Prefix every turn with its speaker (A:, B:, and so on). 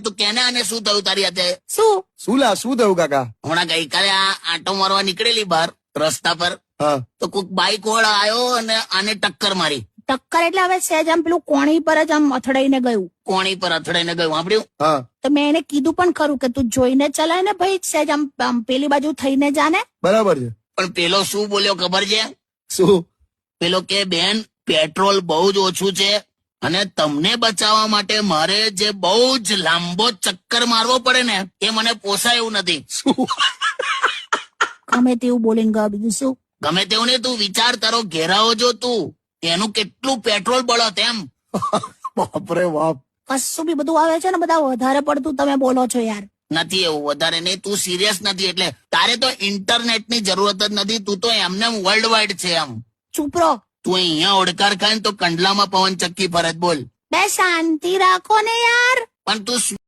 A: તું કેને આને શું થયું તારી હાથે?
B: શું થયું કાકા?
A: હમણાં ગઈકાલે આ આંટો મારવા નીકળેલી બહાર રસ્તા પર,
B: હા
A: તો કોઈક બાઈક વાળો આવ્યો અને આને ટક્કર મારી.
C: ટક્કર એટલે હવે સહેજ આમ પેલું કોણી પર જ આમ અથડાઈને ગયું.
A: કોણી પર અથડાઈને ગયું, સાંભળ્યું?
B: હા
C: તો મેં એને કીધું પણ ખરું કે તું જોઈને ચલાય ને ભાઈ, સહેજ આમ પેલી બાજુ થઈને જાને.
B: બરાબર છે.
A: પણ પેલો શું બોલ્યો ખબર છે?
B: શું?
A: પેલો કે બેન પેટ્રોલ બહુ જ ઓછું છે અને તમને બચાવવા માટે મારે જે બહુ જ લાંબો ચક્કર મારવો પડે ને એ મને પોસાય એવું નથી.
B: શું?
C: ગમે તેવું બોલીને ગયો, બીજું શું?
A: ગમે તેવું ને, તું વિચાર, તારો ઘેરાવો જો તું, એનું કેટલું પેટ્રોલ બળત એમ.
B: બાપરે બાપ.
C: કશું બી બધું આવે છે ને બધા વધારે પડતું તમે બોલો છો યાર.
A: નથી એવું વધારે નહીં, તું સિરિયસ નથી એટલે તારે તો ઇન્ટરનેટ ની જરૂરત જ નથી. તું તો એમને વર્લ્ડ વાઇડ છે એમ.
C: ચૂપ રહો.
A: તું અહીંયા ઓડકાર ખાય ને તો કંડલામાં પવન ચક્કી ફરજ બોલ.
C: બે શાંતિ રાખો ને યાર.
A: પણ તું